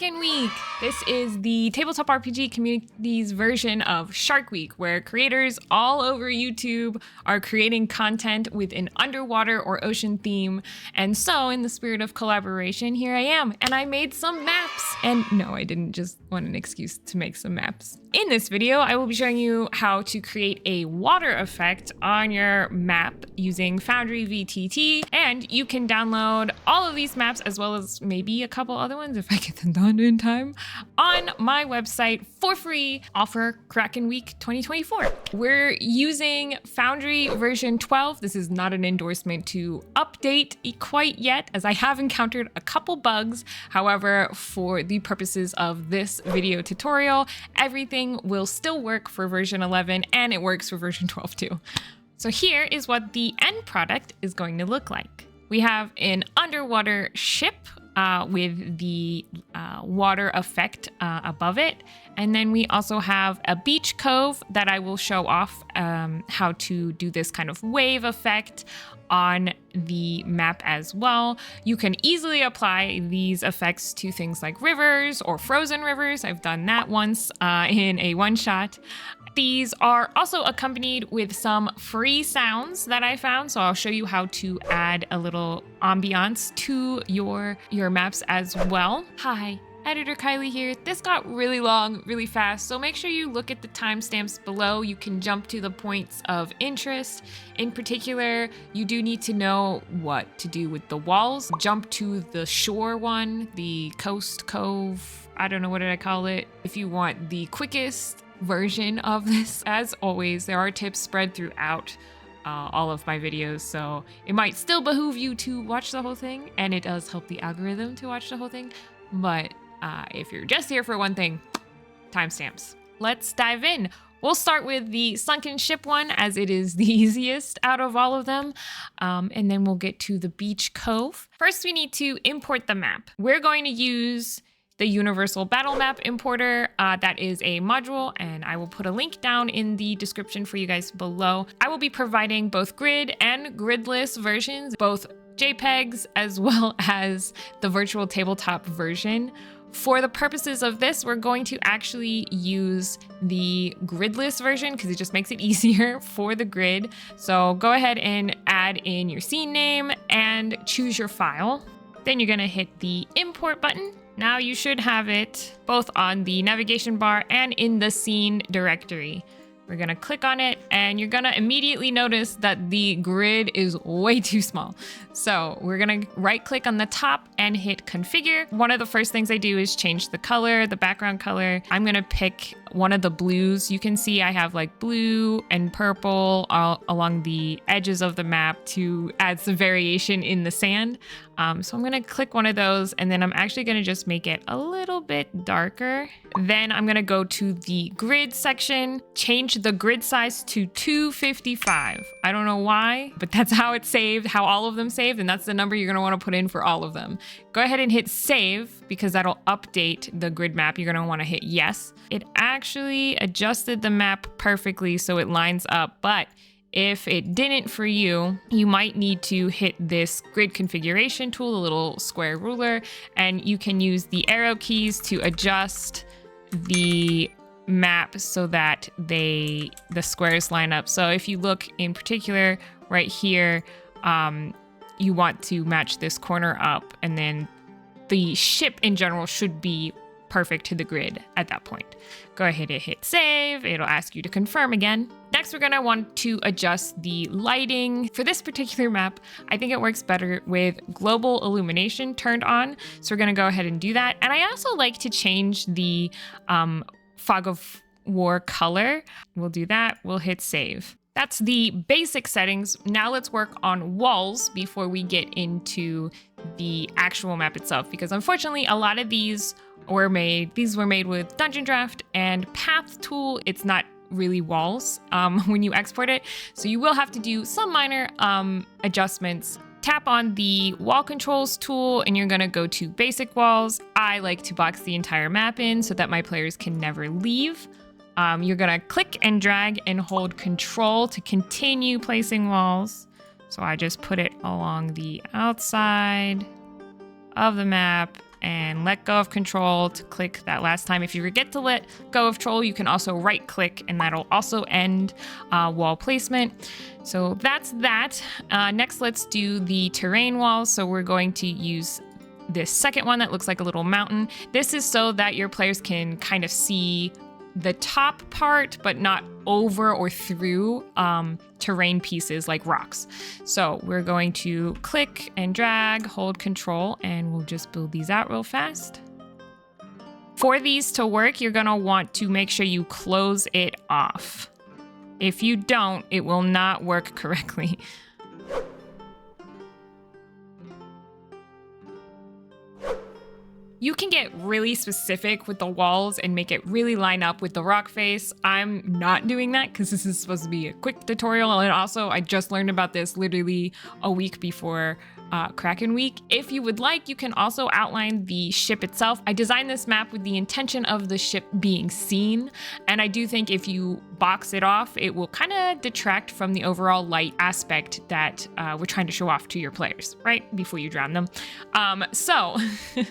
Kraken Week. This is the tabletop RPG community's version of Shark Week, where creators all over YouTube are creating content with an underwater or ocean theme. And so, in the spirit of collaboration, here I am, and I made some maps. And no, I didn't just want an excuse to make some maps. In this video, I will be showing you how to create a water effect on your map using Foundry VTT, and you can download all of these maps as well as maybe a couple other ones if I get them done in time on my website for free, all for Kraken Week 2024. We're using Foundry version 12. This is not an endorsement to update quite yet, as I have encountered a couple bugs. However, for the purposes of this video tutorial, everything will still work for version 11 and it works for version 12 too. So here is what the end product is going to look like. We have an underwater ship with the water effect above it. And then we also have a beach cove that I will show off how to do this kind of wave effect on the map as well. You can easily apply these effects to things like rivers or frozen rivers. I've done that once in a one-shot. These are also accompanied with some free sounds that I found, so I'll show you how to add a little ambiance to your maps as well. Hi, Editor KYLIE here. This got really long, really fast, so make sure you look at the timestamps below. You can jump to the points of interest. In particular, you do need to know what to do with the walls. Jump to the shore one, the coast, cove, I don't know, what did I call it? If you want the quickest version of this. As always, there are tips spread throughout all of my videos, so it might still behoove you to watch the whole thing, and it does help the algorithm to watch the whole thing, but if you're just here for one thing, timestamps. Let's dive in. We'll start with the Sunken ship one, as it is the easiest out of all of them, and then we'll get to the beach cove. First, we need to import the map. We're going to use the Universal Battle Map Importer. That is a module, and I will put a link down in the description for you guys below. I will be providing both grid and gridless versions, both JPEGs as well as the virtual tabletop version. For the purposes of this, we're going to actually use the gridless version because it just makes it easier for the grid. So go ahead and add in your scene name and choose your file. Then you're gonna hit the import button. Now you should have it both on the navigation bar and in the scene directory. We're gonna click on it, and you're gonna immediately notice that the grid is way too small. So we're gonna right click on the top and hit configure. One of the first things I do is change the color, the background color. I'm gonna pick one of the blues. You can see I have like blue and purple all along the edges of the map to add some variation in the sand. So I'm gonna click one of those, and then I'm actually gonna just make it a little bit darker. Then I'm gonna go to the grid section, change the grid size to 255. I don't know why, but that's how it's saved, how all of them saved, and that's the number you're gonna wanna put in for all of them. Go ahead and hit save, because that'll update the grid map. You're gonna wanna hit yes. It actually adjusted the map perfectly so it lines up, but if it didn't for you, you might need to hit this grid configuration tool, the little square ruler, and you can use the arrow keys to adjust the map so that the squares line up. So if you look in particular right here, you want to match this corner up, and then the ship in general should be perfect to the grid at that point. Go ahead and hit save. It'll ask you to confirm again. Next, we're gonna want to adjust the lighting. For this particular map, I think it works better with global illumination turned on. So we're gonna go ahead and do that. And I also like to change the fog of war color. We'll do that. We'll hit save. That's the basic settings. Now let's work on walls before we get into the actual map itself, because unfortunately a lot of these were made with Dungeon Draft and Path Tool. It's not really walls when you export it. So you will have to do some minor adjustments. Tap on the wall controls tool and you're gonna go to basic walls. I like to box the entire map in so that my players can never leave. You're gonna click and drag and hold control to continue placing walls. So I just put it along the outside of the map and let go of control to click that last time. If you forget to let go of control, you can also right click and that'll also end wall placement. So that's that. Next, let's do the terrain walls. So we're going to use this second one that looks like a little mountain. This is so that your players can kind of see the top part, but not over or through terrain pieces like rocks. So we're going to click and drag, hold control, and we'll just build these out real fast. For these to work, you're gonna want to make sure you close it off. If you don't, it will not work correctly. You can get really specific with the walls and make it really line up with the rock face. I'm not doing that because this is supposed to be a quick tutorial. And also I just learned about this literally a week before Kraken week. If you would like, you can also outline the ship itself. I designed this map with the intention of the ship being seen. And I do think if you box it off, it will kind of detract from the overall light aspect that we're trying to show off to your players, right? Before you drown them. So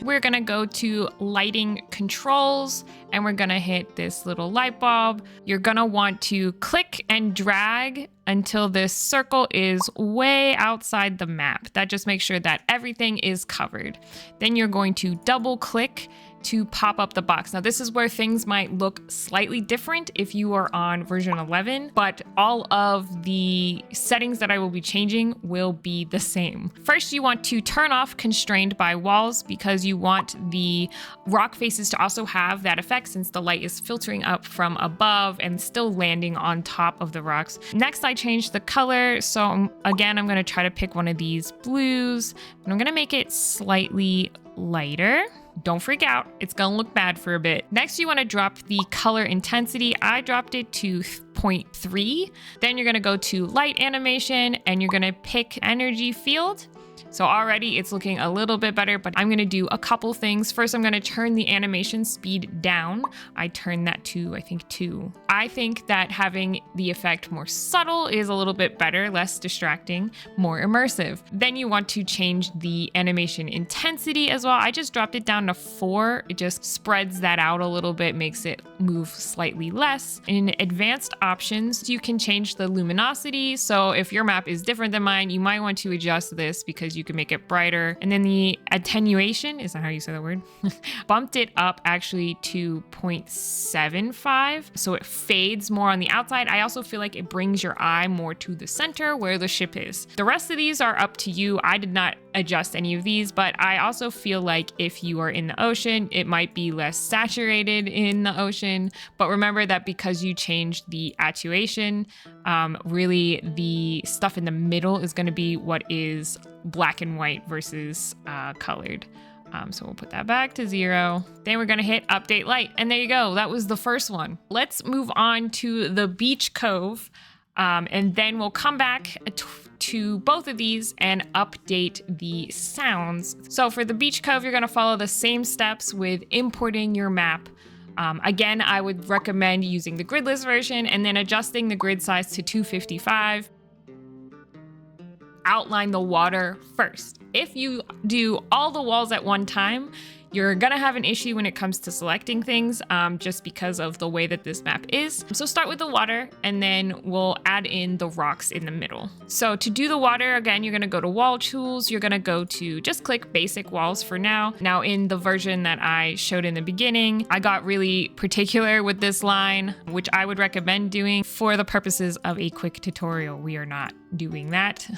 we're gonna go to lighting controls and we're gonna hit this little light bulb. You're gonna want to click and drag until this circle is way outside the map. That just makes sure that everything is covered. Then you're going to double click to pop up the box. Now this is where things might look slightly different if you are on version 11, but all of the settings that I will be changing will be the same. First, you want to turn off constrained by walls because you want the rock faces to also have that effect since the light is filtering up from above and still landing on top of the rocks. Next, I changed the color. So again, I'm gonna try to pick one of these blues and I'm gonna make it slightly lighter. Don't freak out, it's gonna look bad for a bit. Next, you wanna drop the color intensity. I dropped it to 0.3. Then you're gonna go to light animation and you're gonna pick energy field. So already it's looking a little bit better, but I'm gonna do a couple things. First, I'm gonna turn the animation speed down. I turned that to, I think, 2. I think that having the effect more subtle is a little bit better, less distracting, more immersive. Then you want to change the animation intensity as well. I just dropped it down to 4. It just spreads that out a little bit, makes it move slightly less. In advanced options, you can change the luminosity. So if your map is different than mine, you might want to adjust this because you can make it brighter. And then the attenuation, is that how you say that word? Bumped it up actually to 0.75. So it fades more on the outside. I also feel like it brings your eye more to the center where the ship is. The rest of these are up to you. I did not adjust any of these, but I also feel like if you are in the ocean, it might be less saturated in the ocean. But remember that because you changed the attenuation, really the stuff in the middle is going to be what is black and white versus colored. So we'll put that back to 0. Then we're gonna hit update light. And there you go, that was the first one. Let's move on to the beach cove. And then we'll come back to both of these and update the sounds. So for the beach cove, you're gonna follow the same steps with importing your map. Again, I would recommend using the gridless version and then adjusting the grid size to 255. Outline the water first. If you do all the walls at one time, you're gonna have an issue when it comes to selecting things just because of the way that this map is. So start with the water and then we'll add in the rocks in the middle. So to do the water, again, you're gonna go to wall tools. You're gonna go to just click basic walls for now. Now in the version that I showed in the beginning, I got really particular with this line, which I would recommend doing for the purposes of a quick tutorial. We are not doing that.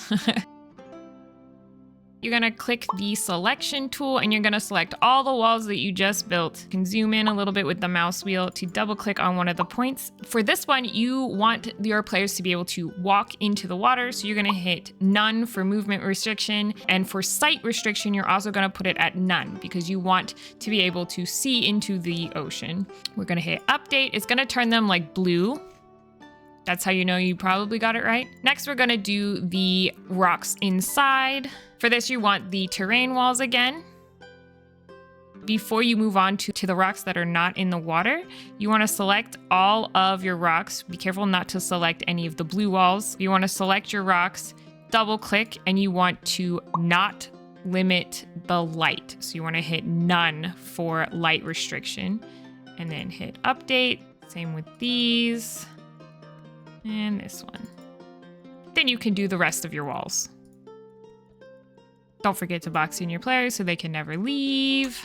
You're gonna click the selection tool and you're gonna select all the walls that you just built. You can zoom in a little bit with the mouse wheel to double click on one of the points. For this one, you want your players to be able to walk into the water. So you're gonna hit none for movement restriction. And for sight restriction, you're also gonna put it at none because you want to be able to see into the ocean. We're gonna hit update. It's gonna turn them like blue. That's how you know you probably got it right. Next, we're gonna do the rocks inside. For this, you want the terrain walls again. Before you move on to the rocks that are not in the water, you wanna select all of your rocks. Be careful not to select any of the blue walls. You wanna select your rocks, double click, and you want to not limit the light. So you want to hit none for light restriction and then hit update. Same with these and this one. Then you can do the rest of your walls. Don't forget to box in your players so they can never leave.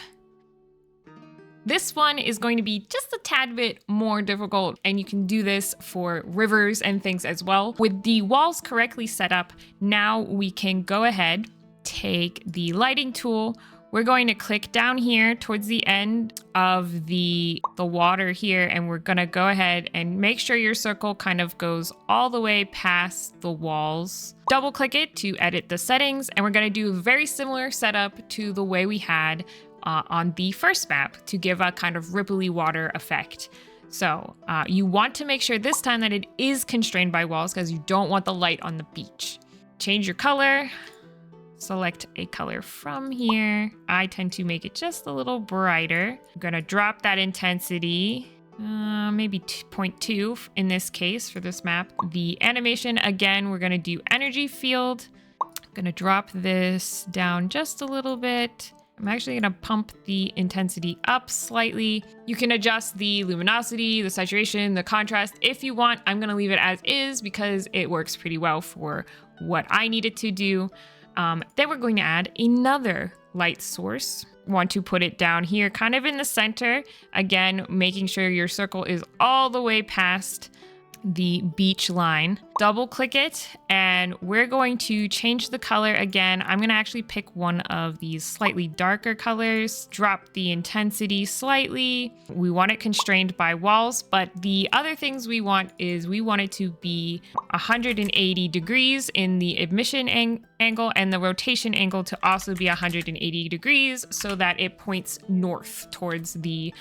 This one is going to be just a tad bit more difficult, and you can do this for rivers and things as well. With the walls correctly set up, now we can go ahead, take the lighting tool. We're going to click down here towards the end of the water here, and we're gonna go ahead and make sure your circle kind of goes all the way past the walls. Double click it to edit the settings, and we're gonna do a very similar setup to the way we had on the first map to give a kind of ripply water effect. So you want to make sure this time that it is constrained by walls because you don't want the light on the beach. Change your color. Select a color from here. I tend to make it just a little brighter. I'm gonna drop that intensity, maybe 0.2 in this case for this map. The animation, again, we're gonna do energy field. I'm gonna drop this down just a little bit. I'm actually gonna pump the intensity up slightly. You can adjust the luminosity, the saturation, the contrast if you want. I'm gonna leave it as is because it works pretty well for what I need it to do. Then we're going to add another light source. Want to put it down here, kind of in the center. Again, making sure your circle is all the way past the beach line. Double click it, and we're going to change the color again. I'm gonna actually pick one of these slightly darker colors, drop the intensity slightly. We want it constrained by walls, but the other things we want is we want it to be 180 degrees in the emission angle and the rotation angle to also be 180 degrees so that it points north towards the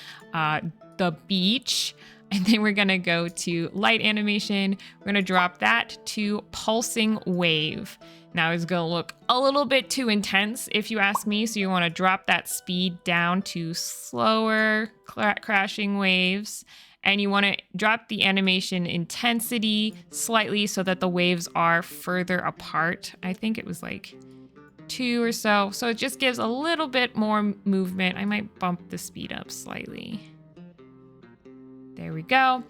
beach. And then we're gonna go to light animation. We're gonna drop that to pulsing wave. Now it's gonna look a little bit too intense if you ask me. So you wanna drop that speed down to slower crashing waves. And you wanna drop the animation intensity slightly so that the waves are further apart. I think it was like 2 or so. So it just gives a little bit more movement. I might bump the speed up slightly. There we go.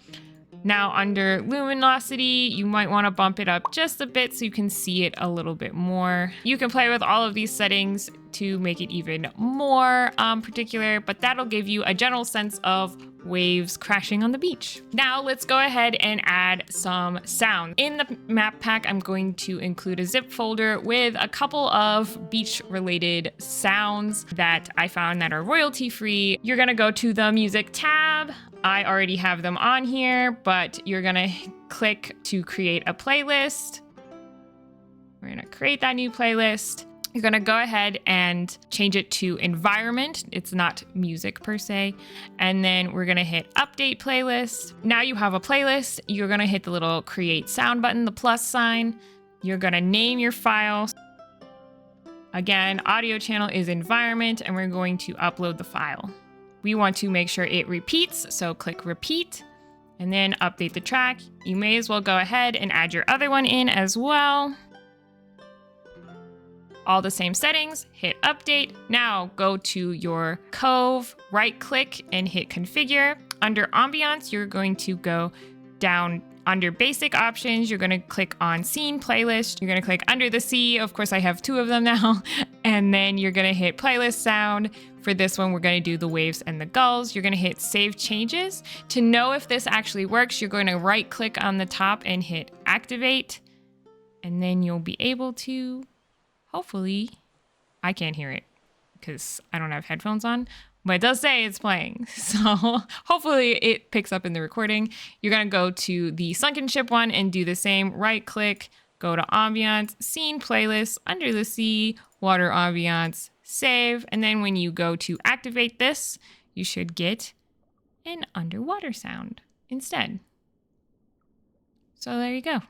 Now under luminosity, you might want to bump it up just a bit so you can see it a little bit more. You can play with all of these settings to make it even more particular, but that'll give you a general sense of waves crashing on the beach. Now let's go ahead and add some sound. In the map pack, I'm going to include a zip folder with a couple of beach related sounds that I found that are royalty free. You're gonna go to the music tab. I already have them on here, but you're gonna click to create a playlist. We're gonna create that new playlist. You're gonna go ahead and change it to environment. It's not music per se. And then we're gonna hit update playlist. Now you have a playlist. You're gonna hit the little create sound button, the plus sign. You're gonna name your file. Again, audio channel is environment, and we're going to upload the file. We want to make sure it repeats, so click repeat and then update the track. You may as well go ahead and add your other one in as well. All the same settings, hit update. Now go to your Cove, right click and hit configure. Under Ambience, you're going to go down under basic options. You're gonna click on scene playlist. You're gonna click under the sea. Of course, I have 2 of them now. And then you're gonna hit playlist sound. For this one, we're gonna do the waves and the gulls. You're gonna hit save changes. To know if this actually works, you're going to right click on the top and hit activate. And then you'll be able to, hopefully, I can't hear it because I don't have headphones on, but it does say it's playing. So hopefully it picks up in the recording. You're gonna go to the Sunken ship one and do the same. Right click, go to Ambience, scene playlist, under the sea, water ambience, save. And then when you go to activate this, you should get an underwater sound instead. So there you go.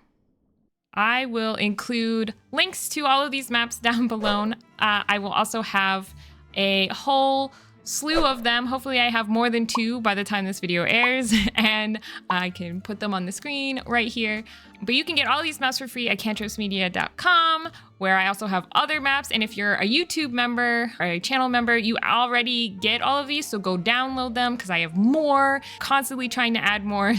I will include links to all of these maps down below. I will also have a whole slew of them. Hopefully I have more than 2 by the time this video airs, and I can put them on the screen right here. But you can get all these maps for free at cantripsmedia.com, where I also have other maps. And if you're a YouTube member or a channel member, you already get all of these, so go download them because I have more, constantly trying to add more.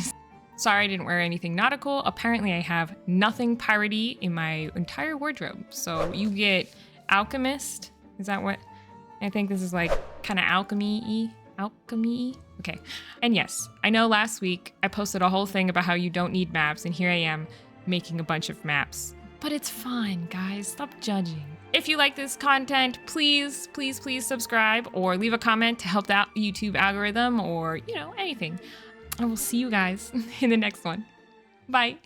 Sorry I didn't wear anything nautical. Apparently I have nothing piratey in my entire wardrobe. So you get Alchemist. Is that what? I think this is like kind of alchemy-y. Alchemy? Okay. And yes, I know last week I posted a whole thing about how you don't need maps, and here I am making a bunch of maps. But it's fine, guys. Stop judging. If you like this content, please, please, please subscribe or leave a comment to help that YouTube algorithm or, you know, anything. I will see you guys in the next one. Bye.